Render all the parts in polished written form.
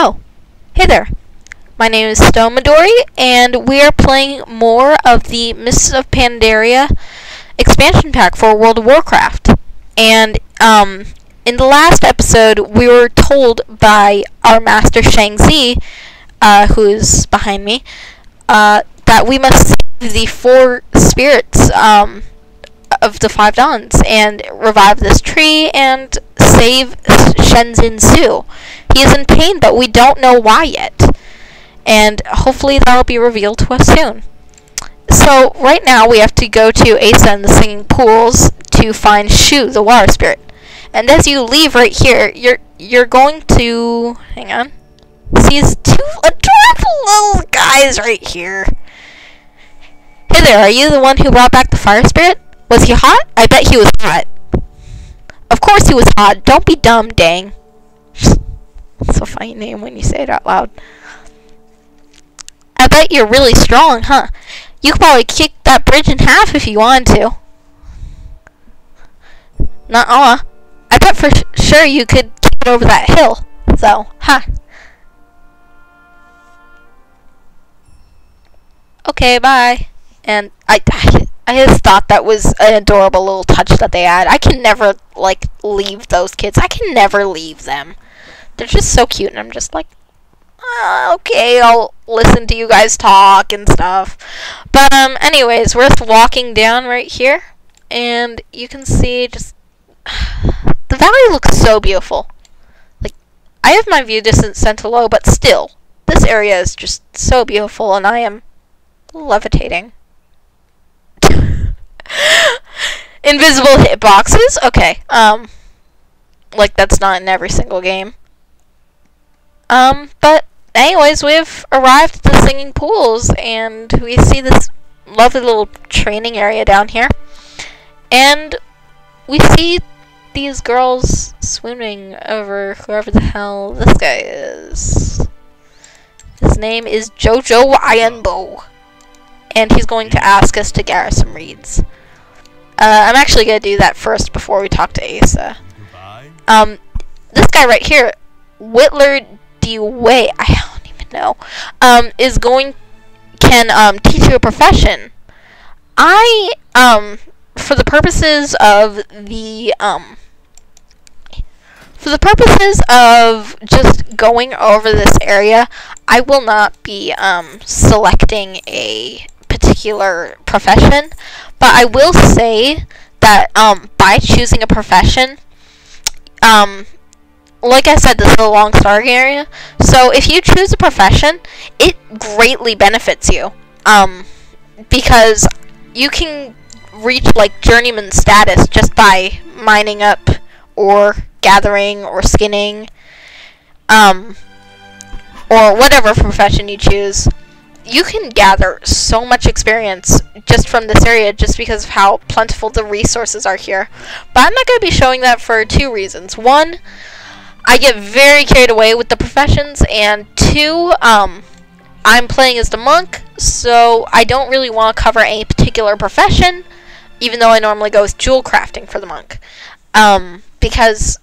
Oh, hey there. My name is Stone Midori, and we are playing more of the Mists of Pandaria expansion pack for World of Warcraft. And in the last episode, we were told by our master Shang-Zi, who's behind me, that we must save the 4 spirits of the 5 Dons and revive this tree and save Shenzin Su. He is in pain, but we don't know why yet. And hopefully that'll be revealed to us soon. So right now we have to go to Asa and the Singing Pools to find Shu, the water spirit. And as you leave right here, you're going to hang on. See these 2 adorable little guys right here. Hey there, are you the one who brought back the fire spirit? Was he hot? I bet he was hot. Of course he was hot. Don't be dumb, dang. That's a funny name when you say it out loud. I bet you're really strong, huh? You could probably kick that bridge in half if you wanted to. Nuh-uh. I bet for sure you could kick it over that hill, though, huh? Okay, bye. And I just thought that was an adorable little touch that they had. I can never, like, leave those kids. I can never leave them. They're just so cute, and I'm just like, okay, I'll listen to you guys talk and stuff. But, anyways, we're just walking down right here, and you can see just, the valley looks so beautiful. Like, I have my view distance set to low, but still, this area is just so beautiful, and I am levitating. Invisible hitboxes? Okay, like that's not in every single game. But anyways, we've arrived at the Singing Pools, and we see this lovely little training area down here. And we see these girls swimming over whoever the hell this guy is. His name is Jojo Ironbow. And he's going to ask us to gather some reeds. I'm actually going to do that first before we talk to Asa. This guy right here, Whittler DeWay, I don't even know, can teach you a profession. For the purposes of just going over this area, I will not be selecting a particular profession, but I will say that by choosing a profession, like I said, this is a long starting area, so if you choose a profession, it greatly benefits you, because you can reach like journeyman status just by mining up or gathering or skinning, or whatever profession you choose. You can gather so much experience just from this area just because of how plentiful the resources are here. But I'm not going to be showing that for 2 reasons. 1, I get very carried away with the professions, and 2, I'm playing as the monk, so I don't really want to cover any particular profession, even though I normally go with jewel crafting for the monk. Because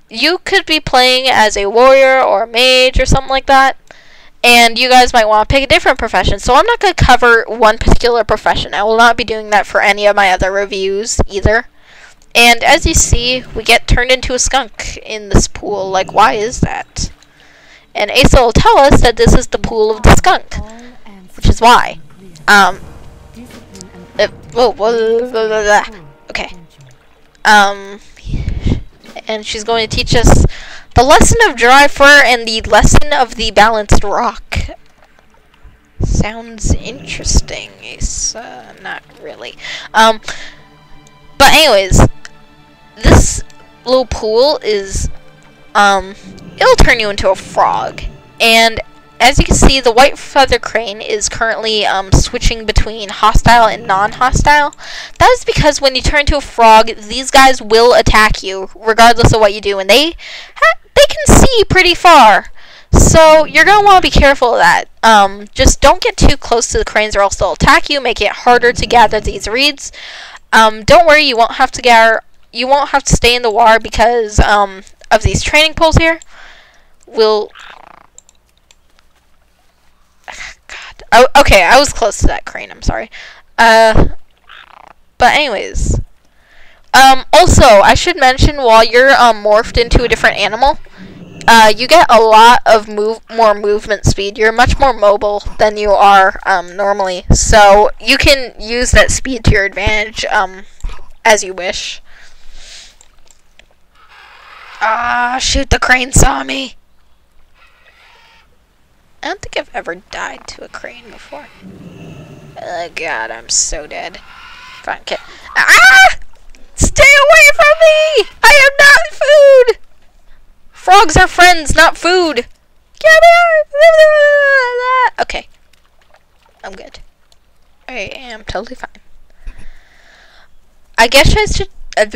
you could be playing as a warrior or a mage or something like that, and you guys might want to pick a different profession. So I'm not going to cover one particular profession. I will not be doing that for any of my other reviews either. And as you see, we get turned into a skunk in this pool. Like, why is that? And Asa will tell us that this is the pool of the skunk, which is why. Okay. And she's going to teach us the lesson of dry fur and the lesson of the balanced rock. Sounds interesting. It's not really. But anyways, this little pool is it'll turn you into a frog. And as you can see, the white feather crane is currently switching between hostile and non-hostile. That is because when you turn into a frog, these guys will attack you, regardless of what you do, and they can see pretty far. So you're going to want to be careful of that. Just don't get too close to the cranes or else they'll attack you, make it harder to gather these reeds. Don't worry, you won't have to stay in the water because of these training poles here. We'll Oh, okay, I was close to that crane. I'm sorry. But anyways, also I should mention while you're morphed into a different animal, you get a lot of more movement speed. You're much more mobile than you are normally, so you can use that speed to your advantage as you wish. Ah, shoot! The crane saw me. I don't think I've ever died to a crane before. Oh god, I'm so dead. Fine, okay. Ah! Stay away from me! I am not food! Frogs are friends, not food! Get out! Okay. I'm good. I am totally fine. I guess I should... I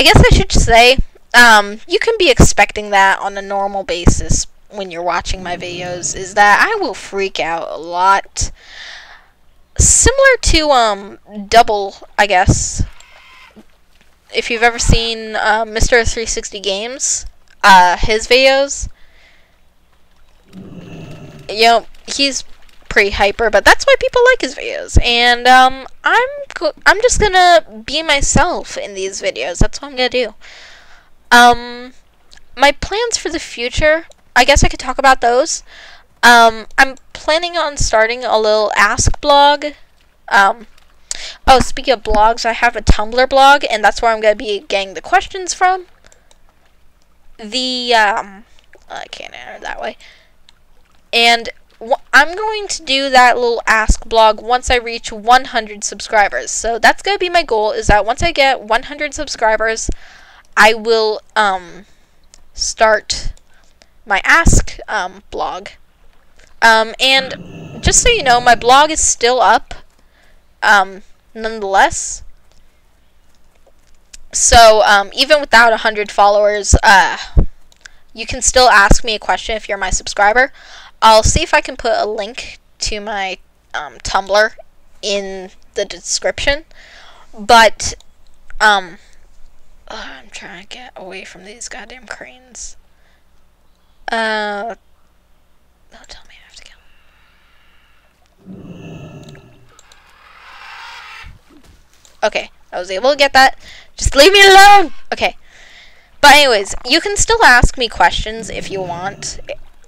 guess I should say, you can be expecting that on a normal basis when you're watching my videos, is that I will freak out a lot. Similar to, Double, I guess. If you've ever seen, Mr. 360 Games, his videos, you know, he's pretty hyper, but that's why people like his videos. And, I'm just gonna be myself in these videos. That's what I'm gonna do. My plans for the future, I guess I could talk about those. I'm planning on starting a little Ask blog. Oh, speaking of blogs, I have a Tumblr blog, and that's where I'm going to be getting the questions from. I can't enter that way. And I'm going to do that little Ask blog once I reach 100 subscribers. So that's going to be my goal, is that once I get 100 subscribers, I will, start my Ask, blog. And just so you know, my blog is still up, nonetheless. So, even without 100 followers, you can still ask me a question if you're my subscriber. I'll see if I can put a link to my, Tumblr in the description. But, I'm trying to get away from these goddamn cranes. Don't tell me I have to kill him. Okay, I was able to get that. Just leave me alone! Okay. But anyways, you can still ask me questions if you want.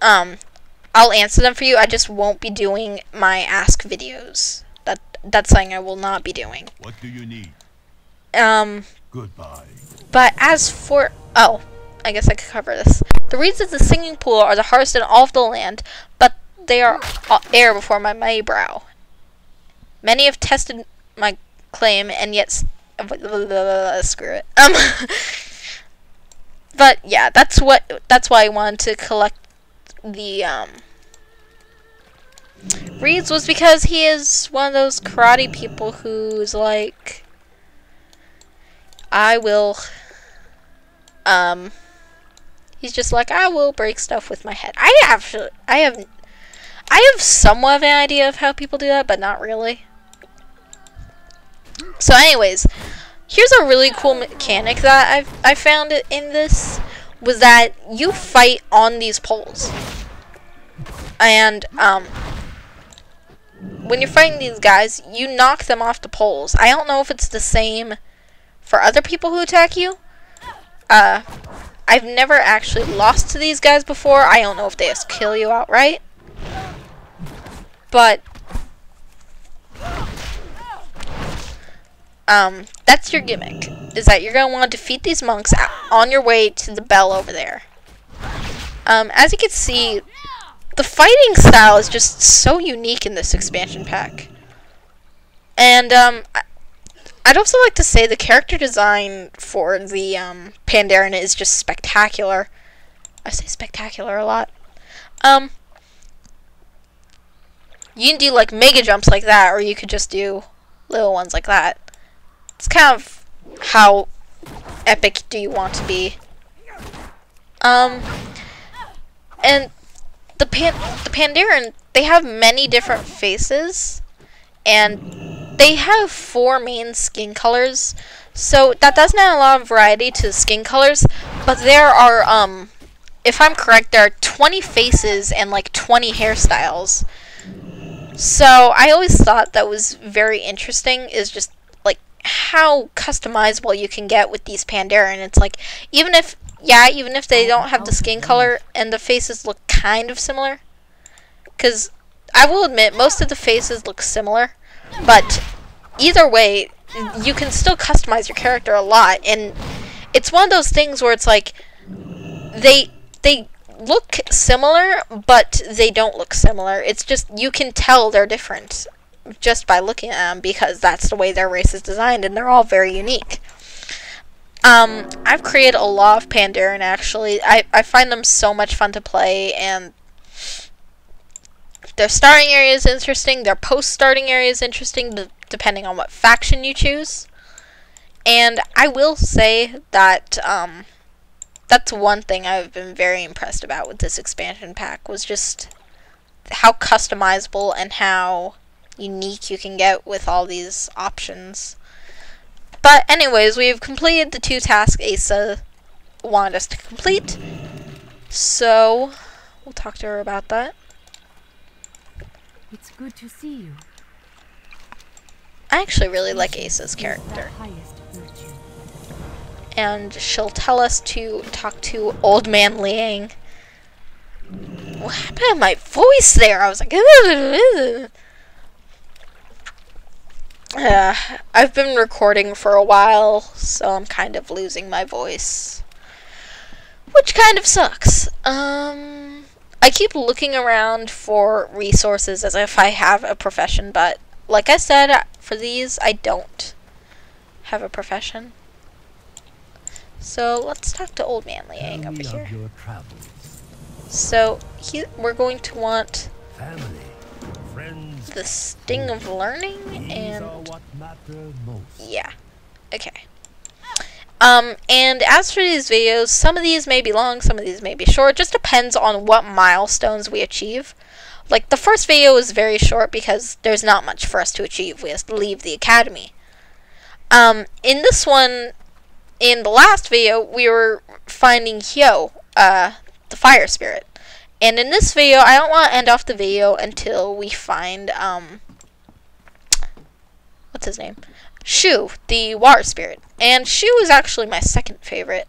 I'll answer them for you. I just won't be doing my Ask videos. That's something I will not be doing. What do you need? Goodbye. But as for... Oh, I guess I could cover this. The reeds of the singing pool are the hardest in all of the land, but they are air before my mighty brow. Many have tested my claim, and yet... screw it. But yeah, that's why I wanted to collect the reeds, was because he is one of those karate people who's like, I will he's just like, I will break stuff with my head. I have somewhat of an idea of how people do that, but not really. So anyways, here's a really cool mechanic that I found in this, was that you fight on these poles. And when you're fighting these guys, you knock them off the poles. I don't know if it's the same for other people who attack you. I've never actually lost to these guys before. I don't know if they just kill you outright. But that's your gimmick, is that you're going to want to defeat these monks on your way to the bell over there. As you can see, the fighting style is just so unique in this expansion pack. And I'd also like to say the character design for the Pandaren is just spectacular. I say spectacular a lot. You can do like mega jumps like that, or you could just do little ones like that. It's kind of how epic do you want to be. And the Pandaren, they have many different faces, and they have 4 main skin colors, so that doesn't add a lot of variety to the skin colors, but there are, if I'm correct, there are 20 faces and like 20 hairstyles. So I always thought that was very interesting, is just like how customizable you can get with these Pandaren. It's like even if they don't have the skin color and the faces look kind of similar, because I will admit most of the faces look similar, but either way you can still customize your character a lot, and it's one of those things where it's like they look similar, but they don't look similar. It's just you can tell they're different just by looking at them, because that's the way their race is designed, and they're all very unique. I've created a lot of Pandaren, actually. I find them so much fun to play, and their starting area is interesting, their post-starting area is interesting, depending on what faction you choose. And I will say that, that's one thing I've been very impressed about with this expansion pack, was just how customizable and how unique you can get with all these options. But anyways, we've completed the 2 tasks Asa wanted us to complete, so we'll talk to her about that. It's good to see you. I actually really like Asa's character. And she'll tell us to talk to Old Man Liang. What happened to my voice there? I was like, I've been recording for a while, so I'm kind of losing my voice, which kind of sucks. I keep looking around for resources as if I have a profession, but like I said, for these, I don't have a profession. So let's talk to Old Man Liang over here. So we're going to want the Sting of Learning, and yeah, okay. And as for these videos, some of these may be long, some of these may be short. It just depends on what milestones we achieve. Like, the first video is very short because there's not much for us to achieve. We have to leave the academy. In this one, in the last video, we were finding Hyo, the fire spirit. And in this video, I don't want to end off the video until we find, what's his name? Shu, the water spirit. And Shu is actually my second favorite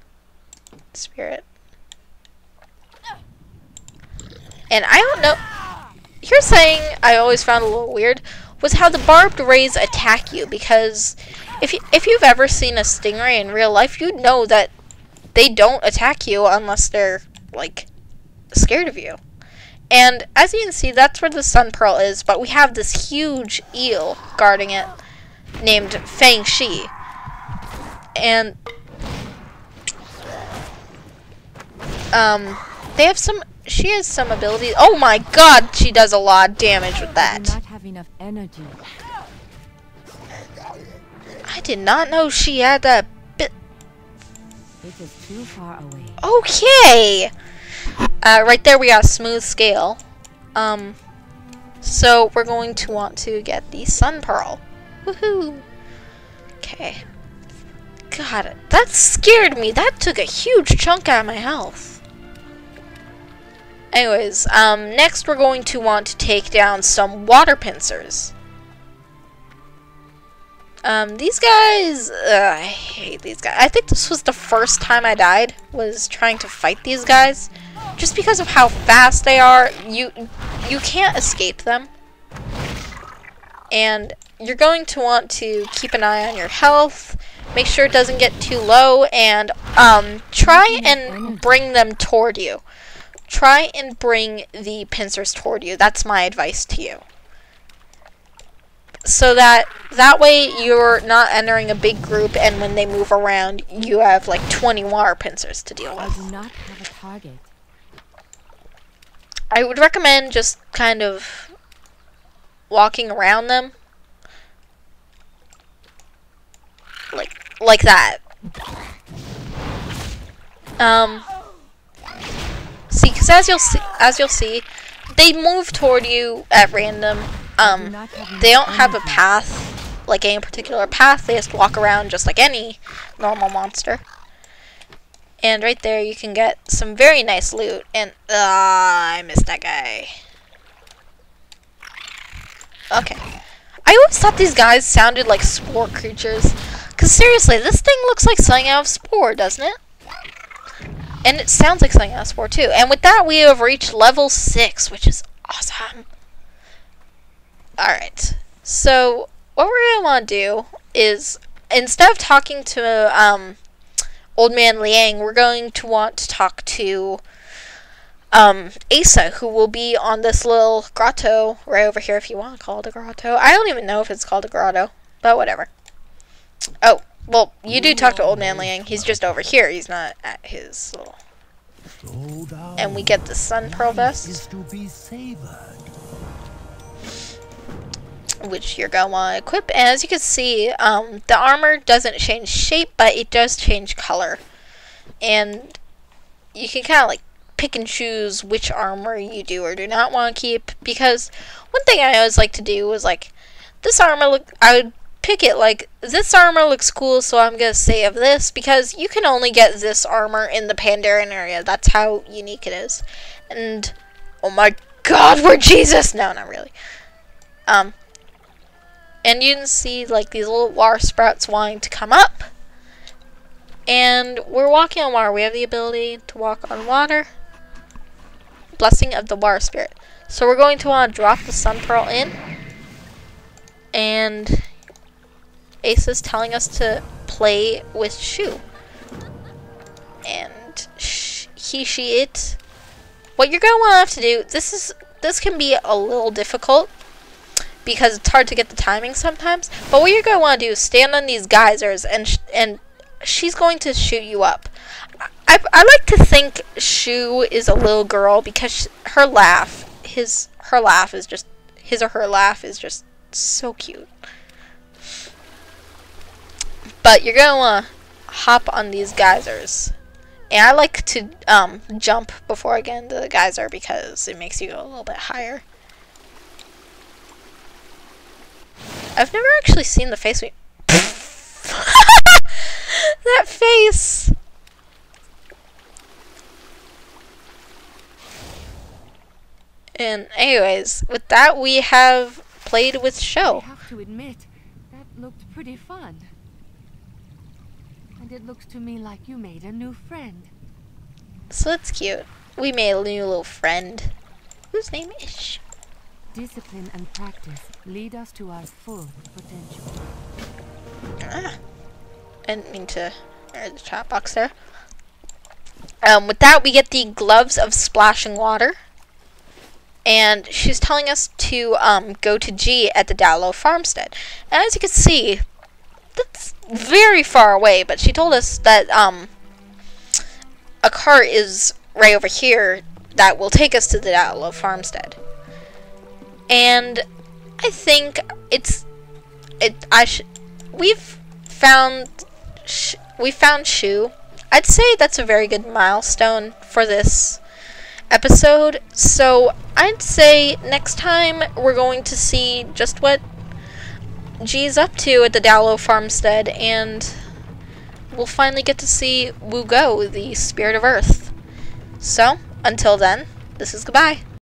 spirit. And I don't know, here's something I always found a little weird, was how the barbed rays attack you, because if you've ever seen a stingray in real life, you'd know that they don't attack you unless they're, like, scared of you. And as you can see, that's where the sun pearl is, but we have this huge eel guarding it named Fang Shi. And she has some abilities. Oh my god, she does a lot of damage with that. I do not have enough energy. I did not know she had that bit. It is too far away. Okay. Right there we got a smooth scale. So we're going to want to get the sun pearl. Woohoo. Okay. God, that scared me. That took a huge chunk out of my health. Anyways, next we're going to want to take down some water pincers. These guys, I hate these guys. I think this was the first time I died, was trying to fight these guys. Just because of how fast they are, you can't escape them. And you're going to want to keep an eye on your health, make sure it doesn't get too low, and try and bring them toward you. Try and bring the pincers toward you. That's my advice to you. So that way you're not entering a big group, and when they move around, you have like 20 water pincers to deal with. I do not have a target. I would recommend just kind of walking around them. Like that. See, because as you'll see, they move toward you at random. They don't have a path, like any particular path. They just walk around just like any normal monster. And right there, you can get some very nice loot. And I missed that guy. Okay. I always thought these guys sounded like spore creatures. Because seriously, this thing looks like something out of Spore, doesn't it? And it sounds like something out of Spore, too. And with that, we have reached level 6, which is awesome. Alright. So, what we're going to want to do is, instead of talking to Old Man Liang, we're going to want to talk to Asa, who will be on this little grotto right over here, if you want to call it a grotto. I don't even know if it's called a grotto, but whatever. Oh, well, you do talk to Old Man Liang. He's just over here. He's not at his little... And we get the Sun Pearl Vest, which you're going to want to equip. And as you can see, the armor doesn't change shape, but it does change color. And you can kind of like pick and choose which armor you do or do not want to keep. Because one thing I always like to do was like, this armor I would pick it like, this armor looks cool, so I'm going to save this, because you can only get this armor in the Pandaren area. That's how unique it is. And, oh my god, we're Jesus! No, not really. And you can see, like, these little water sprouts wanting to come up. And we're walking on water. We have the ability to walk on water. Blessing of the Water Spirit. So we're going to want to drop the Sun Pearl in. And Asa's telling us to play with Shu. And he, she, it. What you're going to want to have to do, this can be a little difficult, because it's hard to get the timing sometimes. But what you're going to want to do is stand on these geysers, and she's going to shoot you up. I like to think Shu is a little girl, because her laugh, her laugh is just so cute. But you're going to want to hop on these geysers. And I like to jump before I get into the geyser, because it makes you go a little bit higher. I've never actually seen the face. That face! And anyways, with that, we have played with Shu. I have to admit, that looked pretty fun. And it looks to me like you made a new friend. So that's cute. We made a new little friend, whose name is Shu. Discipline and practice lead us to our full potential. I didn't mean to err the chat box there. With that, we get the gloves of splashing water. And she's telling us to go to G at the Dowlow farmstead. And as you can see, that's very far away, but she told us that a cart is right over here that will take us to the Dowlow farmstead. And I think we've found Shu. I'd say that's a very good milestone for this episode. So I'd say next time we're going to see just what G's up to at the Dowlow farmstead, and we'll finally get to see Wu Go, the Spirit of Earth. So until then, this is goodbye.